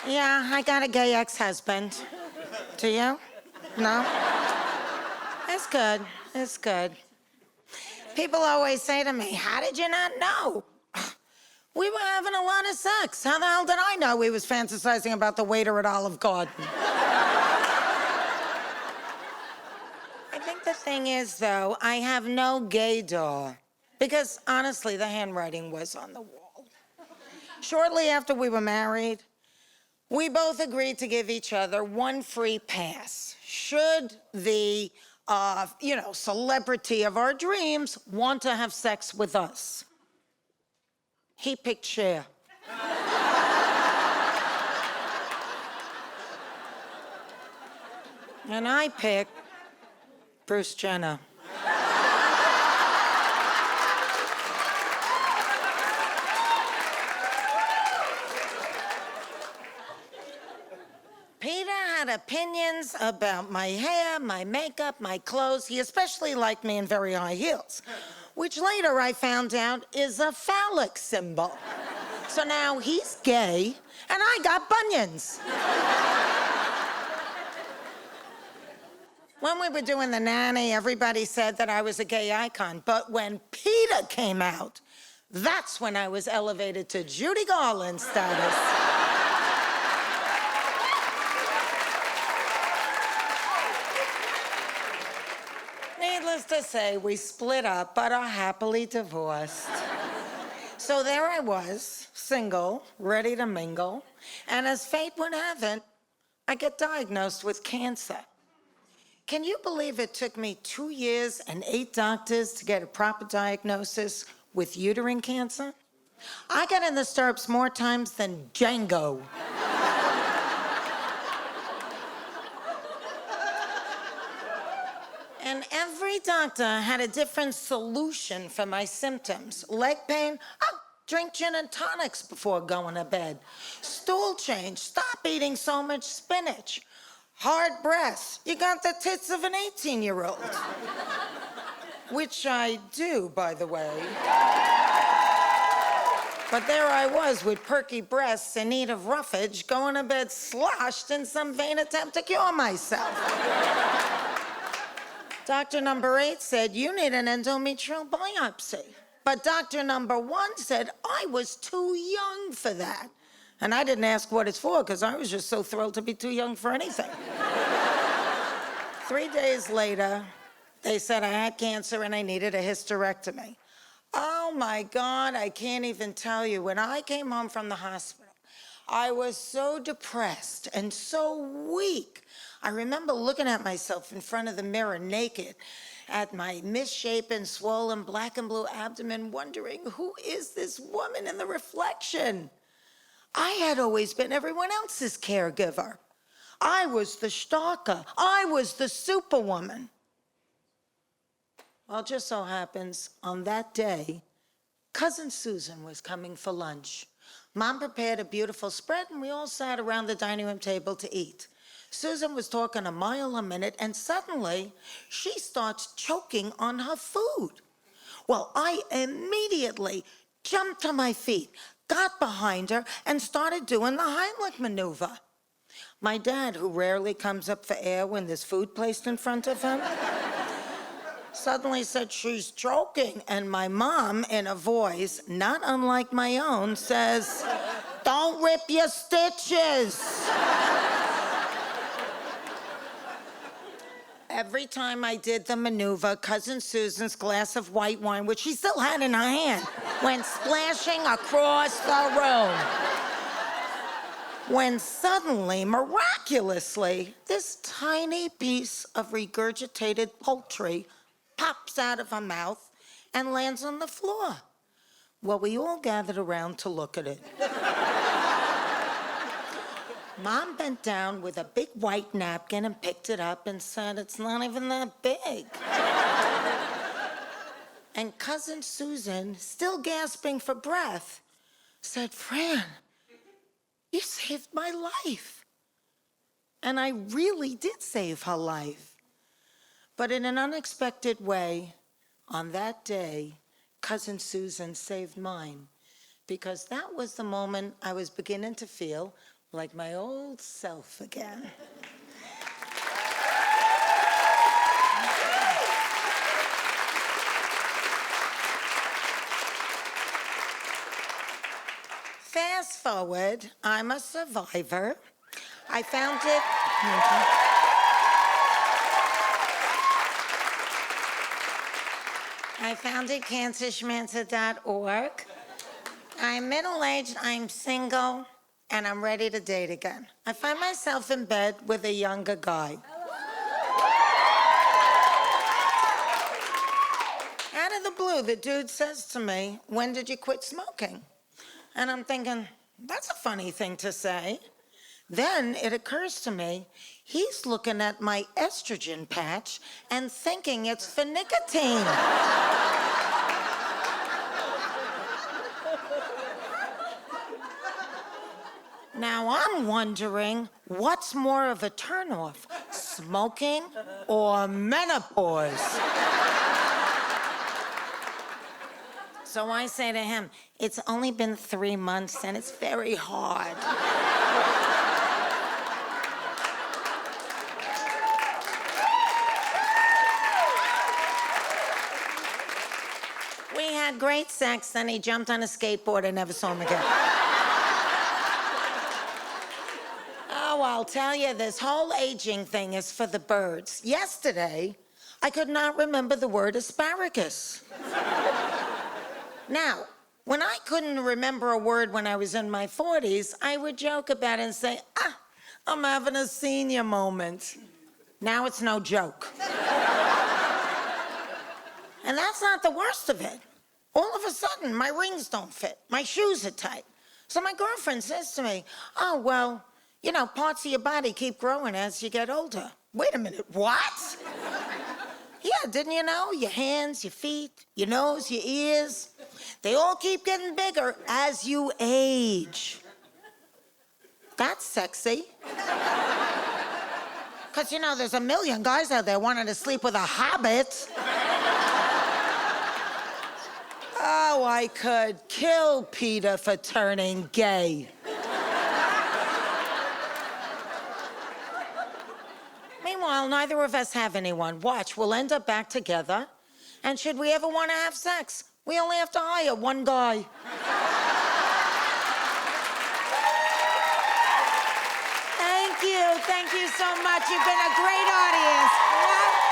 Yeah, I got a gay ex-husband. Do you? No? It's good. It's good. People always say to me, how did you not know? We were having a lot of sex. How the hell did I know he was fantasizing about the waiter at Olive Garden? I think the thing is, though, I have no gaydar. Because, honestly, the handwriting was on the wall. Shortly after we were married, we both agreed to give each other one free pass. Should the, celebrity of our dreams want to have sex with us? He picked Cher. And I picked Bruce Jenner. Peter had opinions about my hair, my makeup, my clothes. He especially liked me in very high heels, which later I found out is a phallic symbol. So now he's gay, and I got bunions. When we were doing The Nanny, everybody said that I was a gay icon, but when Peter came out, that's when I was elevated to Judy Garland status. Needless to say, we split up, but are happily divorced. So there I was, single, ready to mingle, and as fate would have it, I get diagnosed with cancer. Can you believe it took me 2 years and 8 doctors to get a proper diagnosis with uterine cancer? I got in the stirrups more times than Django. And every doctor had a different solution for my symptoms. Leg pain, oh, drink gin and tonics before going to bed. Stool change, stop eating so much spinach. Hard breasts, you got the tits of an 18-year-old. Which I do, by the way. But there I was with perky breasts in need of roughage, going to bed sloshed in some vain attempt to cure myself. Doctor number 8 said, you need an endometrial biopsy. But doctor number 1 said I was too young for that. And I didn't ask what it's for, because I was just so thrilled to be too young for anything. 3 days later, they said I had cancer and I needed a hysterectomy. Oh my God, I can't even tell you. When I came home from the hospital, I was so depressed and so weak. I remember looking at myself in front of the mirror naked at my misshapen, swollen, black and blue abdomen, wondering, who is this woman in the reflection? I had always been everyone else's caregiver. I was the stalker. I was the superwoman. Well, it just so happens, on that day, Cousin Susan was coming for lunch. Mom prepared a beautiful spread, and we all sat around the dining room table to eat. Susan was talking a mile a minute, and suddenly, she starts choking on her food. Well, I immediately jumped to my feet, got behind her, and started doing the Heimlich maneuver. My dad, who rarely comes up for air when there's food placed in front of him, suddenly said, she's choking. And my mom, in a voice not unlike my own, says, don't rip your stitches. Every time I did the maneuver, Cousin Susan's glass of white wine, which she still had in her hand, went splashing across the room. When suddenly, miraculously, this tiny piece of regurgitated poultry pops out of her mouth and lands on the floor. Well, we all gathered around to look at it. Mom bent down with a big white napkin and picked it up and said, it's not even that big. And Cousin Susan, still gasping for breath, said, Fran, you saved my life. And I really did save her life. But in an unexpected way, on that day, Cousin Susan saved mine, because that was the moment I was beginning to feel like my old self again. Fast forward, I'm a survivor. I found it. I founded cancerschmancer.org. I'm middle-aged, I'm single, and I'm ready to date again. I find myself in bed with a younger guy. Out of the blue, the dude says to me, "When did you quit smoking?" And I'm thinking, that's a funny thing to say. Then it occurs to me, he's looking at my estrogen patch and thinking it's for nicotine. Now I'm wondering, what's more of a turnoff, smoking or menopause? So I say to him, it's only been 3 months and it's very hard. We had great sex, then he jumped on a skateboard and never saw him again. Oh, I'll tell you, this whole aging thing is for the birds. Yesterday, I could not remember the word asparagus. Now, when I couldn't remember a word when I was in my 40s, I would joke about it and say, I'm having a senior moment. Now it's no joke. And that's not the worst of it. All of a sudden, my rings don't fit. My shoes are tight. So my girlfriend says to me, oh, well, you know, parts of your body keep growing as you get older. Wait a minute, what? Yeah, didn't you know? Your hands, your feet, your nose, your ears, they all keep getting bigger as you age. That's sexy. Because, you know, there's a million guys out there wanting to sleep with a hobbit. Oh, I could kill Peter for turning gay. Meanwhile, neither of us have anyone. Watch, we'll end up back together. And should we ever want to have sex, we only have to hire one guy. Thank you so much. You've been a great audience.